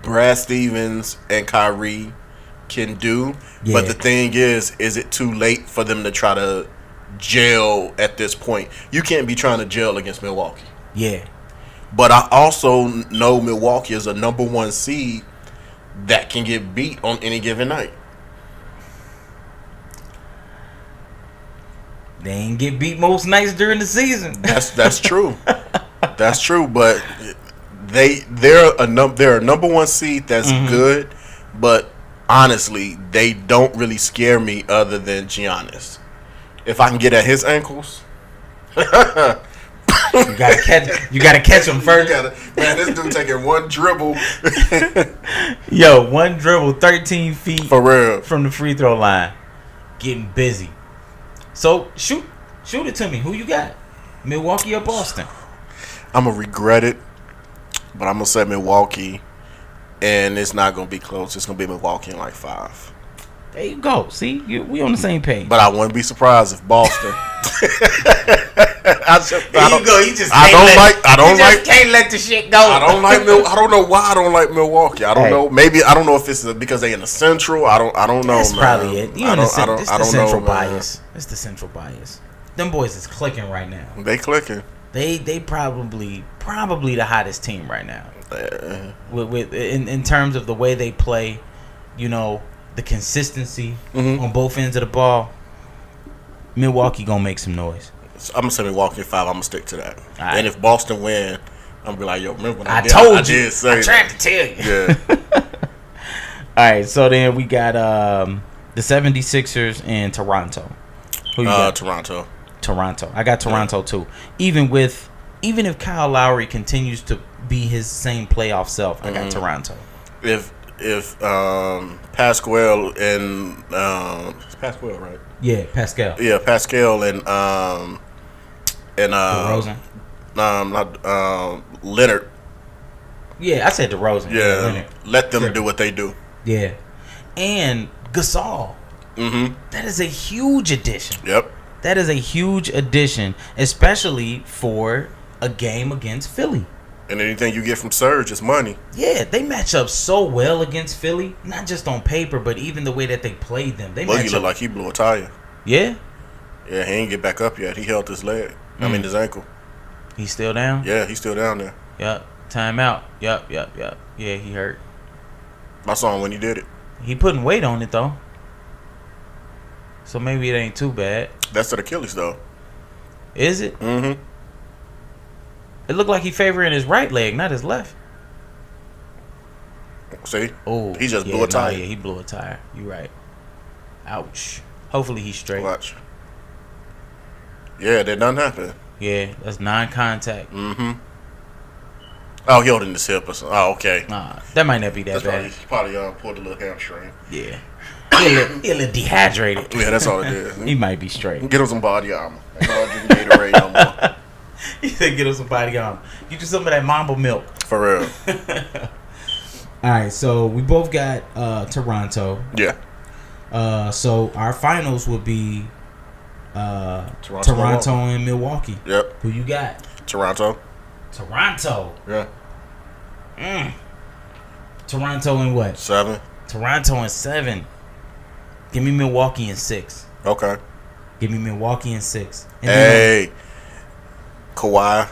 Brad Stevens and Kyrie can do. Yeah. But the thing is it too late for them to try to gel at this point? You can't be trying to gel against Milwaukee. Yeah. But I also know Milwaukee is a number 1 seed that can get beat on any given night. They ain't get beat most nights during the season. That's true. That's true. But they're a number 1 seed that's good. But honestly, they don't really scare me other than Giannis. If I can get at his ankles. You gotta catch him first. Man, this dude taking one dribble. Yo, one dribble, 13 feet for real from the free throw line, getting busy. So shoot it to me. Who you got? Milwaukee or Boston? I'm gonna regret it, but I'm gonna say Milwaukee, and it's not gonna be close. It's gonna be Milwaukee in like 5. There you go. See, we on the same page. But I wouldn't be surprised if Boston. Can't let the shit go. I don't know why I don't like Milwaukee. I don't know. Maybe I don't know if it's because they in the Central. I don't know. That's man. Probably it. You understand? It's the central know, bias. It's the central bias. Them boys is clicking right now. They clicking. They probably the hottest team right now. With in terms of the way they play, you know, the consistency on both ends of the ball. Milwaukee gonna make some noise. So I'm gonna say Milwaukee 5. I'm gonna stick to that. Right. And if Boston win, I'm gonna be like, yo, remember when I told you? I tried to tell you. Yeah. All right, so then we got the 76ers in Toronto. Who you got? Toronto. I got Toronto too. Even if Kyle Lowry continues to be his same playoff self, I got Toronto. If Pascal and it's Pascal, right? Yeah, Pascal. Yeah, Pascal and DeRozan. Not Leonard. Yeah, I said DeRozan. Yeah, Leonard. Let them do what they do. Yeah, and Gasol. That is a huge addition. Yep. That is a huge addition, especially for a game against Philly. And anything you get from Serge is money. Yeah, they match up so well against Philly, not just on paper, but even the way that they played them. They Boogie looked like he blew a tire. Yeah? Yeah, he ain't get back up yet. He held his leg. His ankle. He's still down? Yeah, he's still down there. Yep. Timeout. Yep. Yeah, he hurt. I saw him when he did it. He putting weight on it, though. So maybe it ain't too bad. That's the Achilles, though. Is it? It looked like he favoring his right leg, not his left. See? Oh, he just blew a tire. Yeah, he blew a tire. You right. Ouch. Hopefully he's straight. Watch. Yeah, that doesn't happen. Yeah, that's non-contact. Oh, he holding his hip or something. Oh, okay. Nah, that might not be that bad. He probably pulled a little hamstring. Yeah. He a little dehydrated. Yeah, that's all it is. He might be straight. Get him some body armor. Ain't nobody drinking Gatorade no more. He said get him some body armor. Get you some of that Mamba milk. For real. All right, so we both got Toronto. Yeah. So our finals will be Toronto and Milwaukee. Yep. Who you got? Toronto. Yeah. Toronto in what? 7. Toronto in 7. Give me Milwaukee in 6. Okay. Give me Milwaukee in 6. And hey. Kawhi.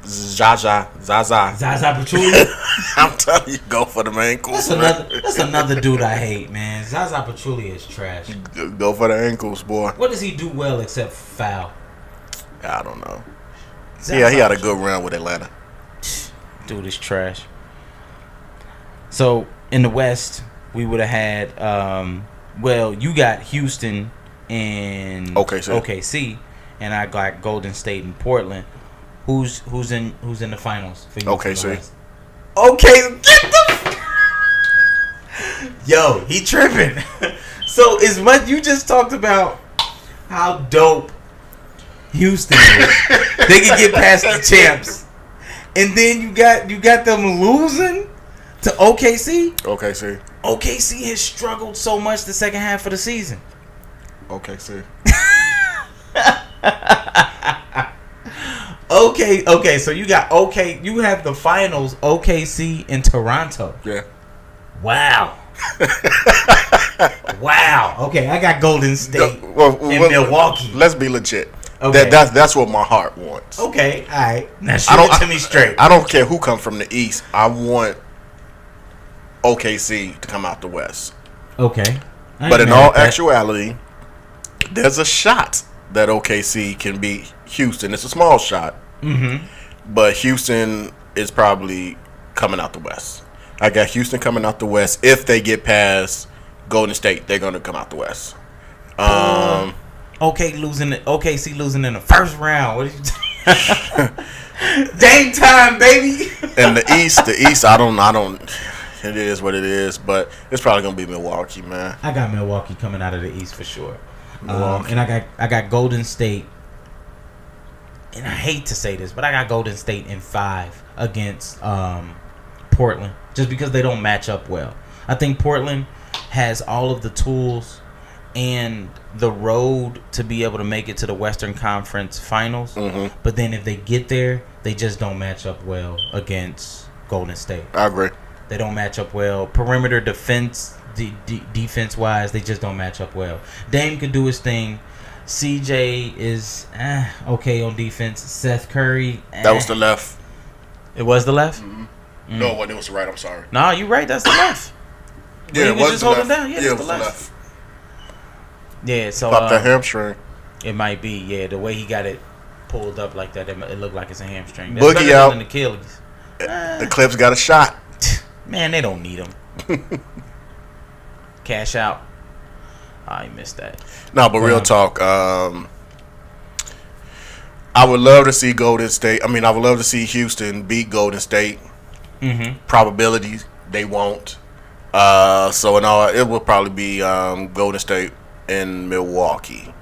Zaza Pachulia. I'm telling you, go for the ankles. That's another dude I hate, man. Zaza Pachulia is trash. Go for the ankles, boy. What does he do well except foul? I don't know. Yeah, he had a good run with Atlanta. Dude is trash. So in the West, we would have had. Well, you got Houston and OKC, and I got Golden State and Portland. Who's in the finals for you? OKC. Okay, get the. Yo, he tripping. So is what you just talked about. How dope Houston is. They can get past the champs, and then you got them losing to OKC. OKC has struggled so much the second half of the season. OKC. Okay. So you got you have the finals, OKC in Toronto. Yeah. Wow. Wow. Okay, I got Golden State in Milwaukee. Let's be legit. Okay. That's what my heart wants. Okay, all right. Now shoot it to me straight. I don't care who comes from the East. I want OKC to come out the West. Okay. But in all actuality, there's a shot that OKC can beat Houston. It's a small shot. Mm-hmm. But Houston is probably coming out the West. I got Houston coming out the West. If they get past Golden State, they're going to come out the West. OKC losing in the first round. What did you Dame time, baby. And the East, I don't. It is what it is, but it's probably gonna be Milwaukee, man. I got Milwaukee coming out of the East for sure. And I got Golden State. And I hate to say this, but I got Golden State in 5 against Portland, just because they don't match up well. I think Portland has all of the tools and the road to be able to make it to the Western Conference Finals. Mm-hmm. But then if they get there, they just don't match up well against Golden State. I agree. They don't match up well. Perimeter defense, defense-wise, they just don't match up well. Dame could do his thing. CJ is okay on defense. Seth Curry. That was the left. It was the left? Mm-hmm. No, it was the right. I'm sorry. No, you're right. That's the left. Yeah, it was just holding down. Yeah, it was the left. Yeah, so popped the hamstring. It might be. Yeah, the way he got it pulled up like that, it looked like it's a hamstring. That's Boogie out. Than Achilles. The Clips got a shot. Man, they don't need him. Cash out. I missed that. No, but real talk. I would love to see Golden State. I would love to see Houston beat Golden State. Mm-hmm. Probabilities, they won't. So in all, it will probably be Golden State and Milwaukee.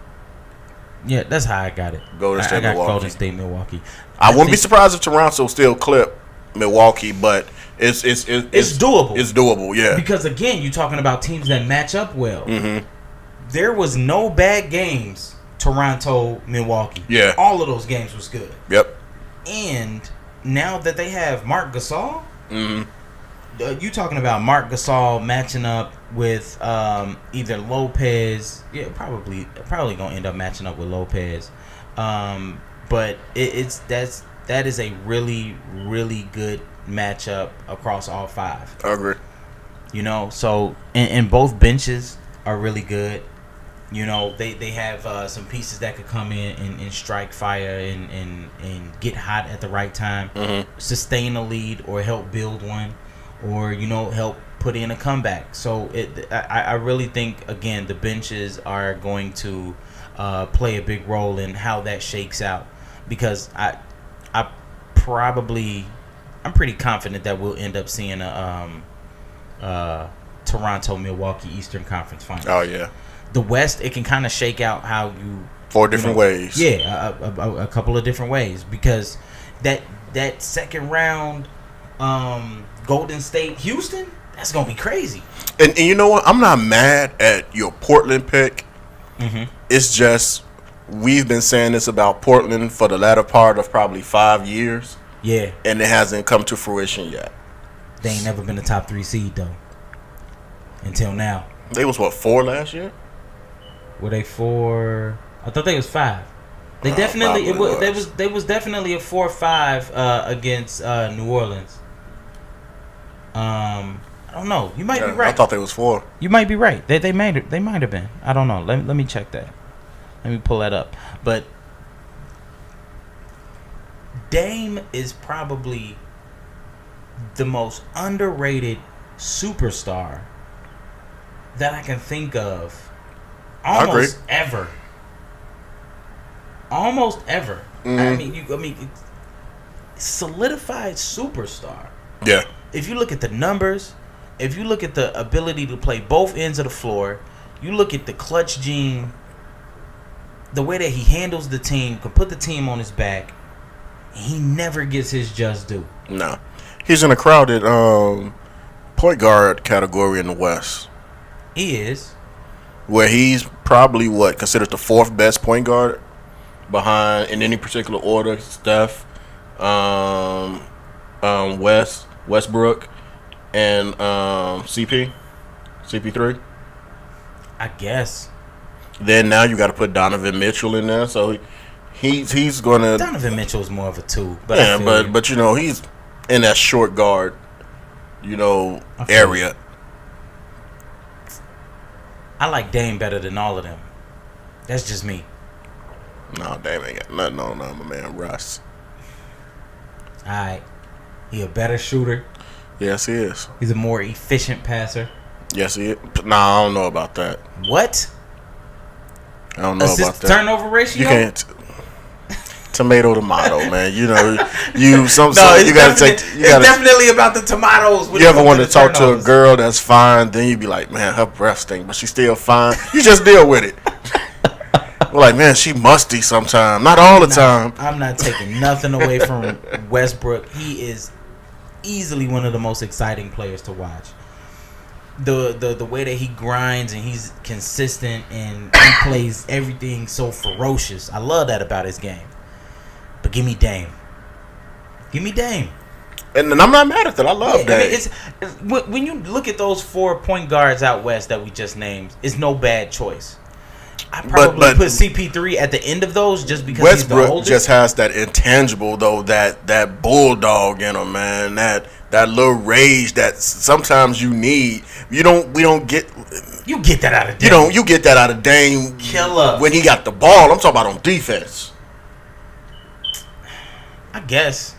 Yeah, that's how I got it. Golden State, Milwaukee. Golden State, Milwaukee. I wouldn't be surprised if Toronto still clip Milwaukee, but it's doable. It's doable, yeah. Because again, you're talking about teams that match up well. Mm-hmm. There was no bad games. Toronto, Milwaukee. Yeah, all of those games was good. Yep. And now that they have Marc Gasol, mm-hmm. You talking about Marc Gasol matching up with either Lopez? Yeah, probably gonna end up matching up with Lopez. But that is a really, really good matchup across all 5. I agree. So and both benches are really good. They have some pieces that could come in and strike fire and get hot at the right time, mm-hmm. sustain a lead or help build one, or help put in a comeback. So I really think, again, the benches are going to play a big role in how that shakes out, because I'm pretty confident that we'll end up seeing a Toronto Milwaukee Eastern Conference Finals. Oh yeah. The West, it can kind of shake out how you 4 different ways. Yeah, a couple of different ways, because that second round, Golden State Houston, that's gonna be crazy. And you know what? I'm not mad at your Portland pick. Mm-hmm. It's just we've been saying this about Portland for the latter part of probably 5 years. Yeah, and it hasn't come to fruition yet. They ain't never been a top 3 seed though. Until now. They was 4 last year? Were they 4? I thought they was 5. They definitely they was definitely a 4-5 against New Orleans. I don't know. You might be right. I thought they was 4. You might be right. They might have been. I don't know. Let me check that. Let me pull that up. But Dame is probably the most underrated superstar that I can think of almost ever. Almost ever. Mm-hmm. I mean, solidified superstar. Yeah. If you look at the numbers, if you look at the ability to play both ends of the floor, you look at the clutch gene, the way that he handles the team, can put the team on his back, he never gets his just due. No. He's in a crowded point guard category in the West. He is. Where he's probably considered the fourth best point guard behind, in any particular order, Steph, Westbrook, and CP3. I guess. Then now you got to put Donovan Mitchell in there, so he's gonna. Donovan Mitchell's more of a two, but yeah, but you know he's in that short guard, area. I like Dame better than all of them. That's just me. No, Dame ain't got nothing on my man Russ. Alright. He a better shooter. Yes, he is. He's a more efficient passer. Yes, he is. Nah, I don't know about that. What? I don't know about that. Turnover ratio? You can't. Tomato, man. You gotta take. It's definitely about the tomatoes. You ever want to talk to a girl that's fine? Then you be like, man, her breath stink, but she's still fine. You just deal with it. We're like, man, she musty sometimes, not all the time. I'm not taking nothing away from Westbrook. He is easily one of the most exciting players to watch. The way that he grinds and he's consistent and he plays everything so ferocious. I love that about his game. But give me Dame. And I'm not mad at that. I love Dame. It's when you look at those 4 point guards out west that we just named, it's no bad choice. I probably put CP3 at the end of those just because Westbrook he's the oldest. just has that intangible though, that bulldog in him, man. That little rage that sometimes you need. We don't get. You get that out of Dame. You get that out of Dame. Killer. When he got the ball, I'm talking about on defense. I guess.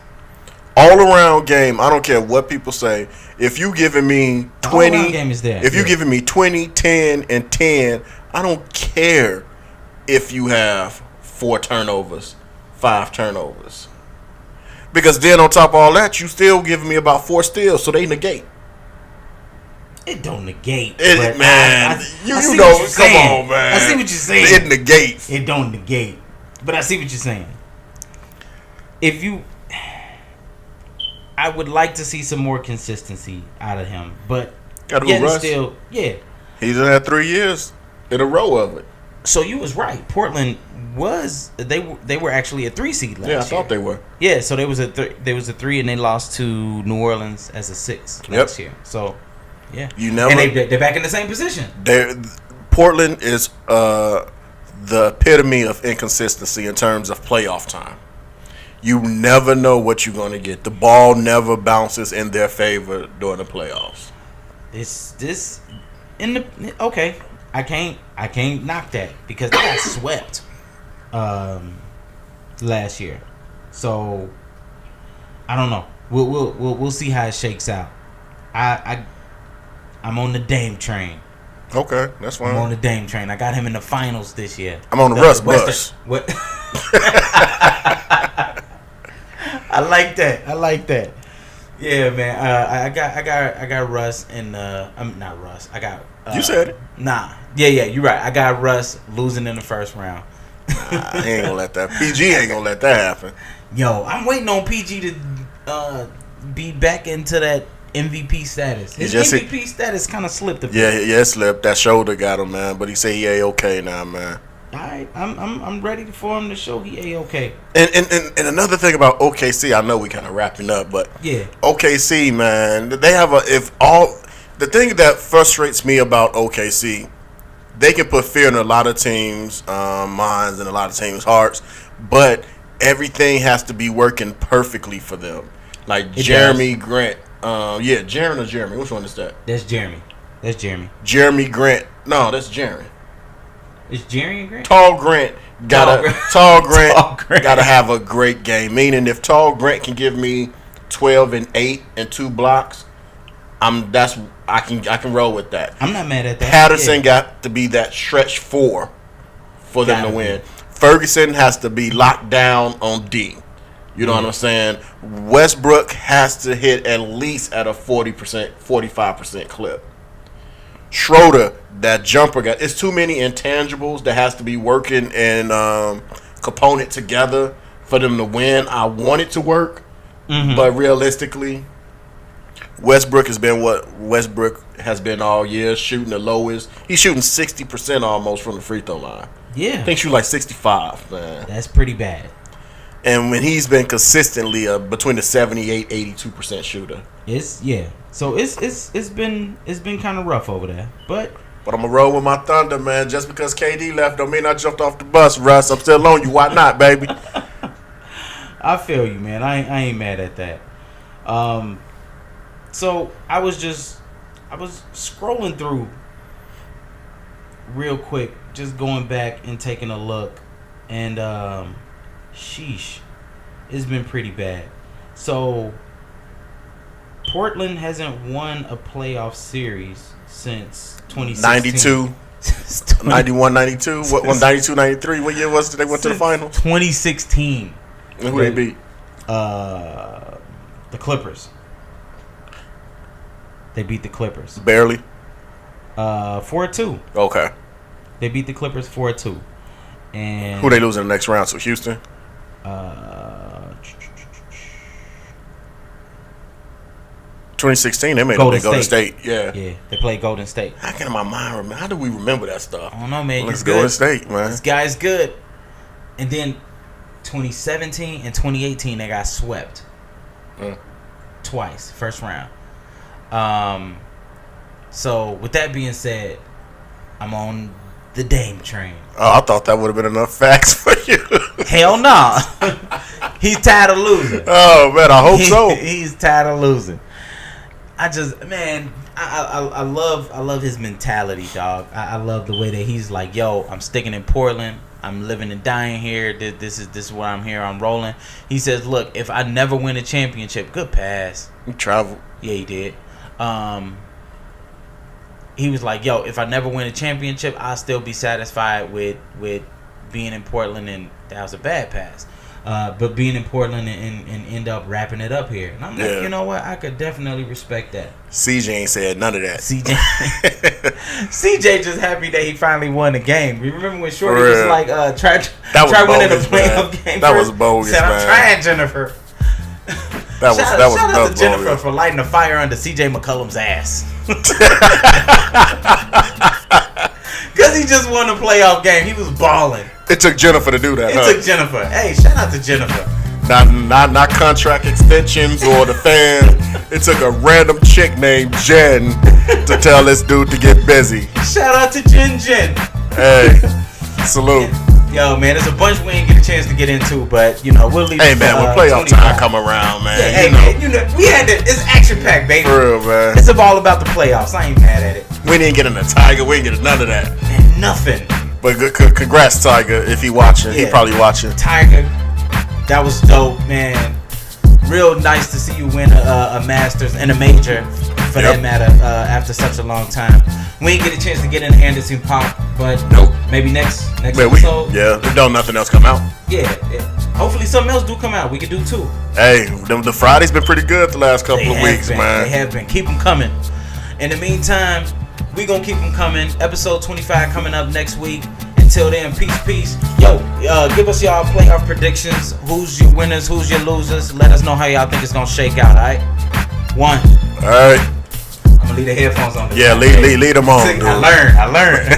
All around game, I don't care what people say. If you giving me 20, all around game is there. If you giving me 20, 10, and 10, I don't care if you have 4 turnovers, 5 turnovers. Because then on top of all that, you still giving me about 4 steals, so they negate. It don't negate. It, man, I see you know, what you're saying. Come on, man. I see what you're saying. It negates. It don't negate. But I see what you're saying. I would like to see some more consistency out of him, but still, yeah. He's had 3 years in a row of it. So you was right. Portland they were actually a 3 seed last year. Yeah, I thought they were. Yeah, so there was a 3 and they lost to New Orleans as a 6 last year. So yeah, they're back in the same position. Portland is the epitome of inconsistency in terms of playoff time. You never know what you're going to get. The ball never bounces in their favor during the playoffs. Okay. I can't knock that because they got swept last year. So I don't know. We'll see how it shakes out. I'm on the Dame train. Okay, that's fine. I'm on the Dame train. I got him in the finals this year. I'm on the Russ bus. What? I like that. Yeah, man. I got Russ and I'm not Russ. I got. You said it. Nah. Yeah. You're right. I got Russ losing in the first round. Nah, he ain't gonna let that. PG ain't gonna let that happen. Yo, I'm waiting on PG to be back into that MVP status. His MVP status kind of slipped a bit. Yeah, it slipped. That shoulder got him, man. But he said he A-okay now, man. All right, I'm ready for him to show he A-okay. And another thing about OKC, I know we kind of wrapping up, but yeah, OKC, man, they have the thing that frustrates me about OKC, they can put fear in a lot of teams' minds and a lot of teams' hearts, but everything has to be working perfectly for them. Like Jeremy Grant, Jaren or Jeremy? Which one is that? That's Jeremy. Jeremy Grant. No, that's Jaren. Is Jerry and Grant? Tall Grant gotta have a great game. Meaning, if Tall Grant can give me 12 and 8 and 2 blocks, I can roll with that. I'm not mad at that. Patterson got to be that stretch 4 for them to win. Ferguson has to be locked down on D. You know what I'm saying? Westbrook has to hit at least at a 40%, 45% clip. Schroeder, that jumper guy. It's too many intangibles that has to be working and component together for them to win. I want it to work, but realistically, Westbrook has been what Westbrook has been all year, shooting the lowest. He's shooting 60% almost from the free throw line. Yeah. I think he's like 65, man. That's pretty bad. And when he's been consistently between the 78, 82% shooter. So it's been kind of rough over there. But I'm gonna roll with my Thunder, man. Just because KD left don't mean I jumped off the bus, Russ. I'm still on you. Why not, baby? I feel you, man. I ain't mad at that. So I was scrolling through real quick, just going back and taking a look, and sheesh, it's been pretty bad. So Portland hasn't won a playoff series since 2016. 92, 91, 92. What 92, 93? What year was it they went to the finals? 2016. And who they beat? The Clippers. They beat the Clippers. Barely? 4-2. Okay. They beat the Clippers 4-2. And who they lose in the next round? So Houston? 2016, they made Golden State. Yeah, they played Golden State. How can my mind remember? How do we remember that stuff? I don't know, man. Let's Golden State, man. This guy's good. And then 2017 and 2018, they got swept twice, first round. So with that being said, I'm on the Dame train. Oh, I thought that would have been enough facts for you. Hell no. He's tired of losing. Oh man, I hope so. He's tired of losing. I love his mentality, dog. I love the way that he's like, yo, I'm sticking in Portland. I'm living and dying here. This is why I'm here. I'm rolling. He says, look, if I never win a championship, good pass. He traveled. Yeah, he did. He was like, yo, if I never win a championship, I'll still be satisfied with being in Portland, and that was a bad pass. But being in Portland and end up wrapping it up here. And I'm like, you know what? I could definitely respect that. CJ ain't said none of that. CJ just happy that he finally won the game. You remember when Shorty was like, try winning a playoff game? That was bogus, said, man. I'm trying, Jennifer. Shout out to Jennifer for lighting a fire under CJ McCollum's ass. Because he just won a playoff game. He was balling. It took Jennifer to do that. It took Jennifer. Hey, shout out to Jennifer. Not contract extensions or the fans. It took a random chick named Jen to tell this dude to get busy. Shout out to Jen. Hey, salute. Yo, man, there's a bunch we ain't get a chance to get into, but we'll leave. Hey, man, when playoff time come around, man, man, we had it. It's action packed, baby. For real, man. It's all about the playoffs. I ain't mad at it. We didn't get in the Tiger. We didn't get none of that. Man, nothing. But congrats, Tiger. If he watching, he probably watching. Tiger, that was dope, man. Real nice to see you win a Masters and a major, for that matter, after such a long time. We ain't get a chance to get in Anderson Pop, but maybe next episode. Don't nothing else come out. Yeah. Hopefully something else do come out. We could do too. Hey, the Friday's been pretty good the last couple of weeks, man. They have been. Keep them coming. In the meantime, we gonna keep them coming. Episode 25 coming up next week. Until then, peace. Yo, give us y'all playoff predictions. Who's your winners? Who's your losers? Let us know how y'all think it's gonna shake out. All right. 1. All right. I'm gonna leave the headphones on. Yeah, leave them on. See, I learned.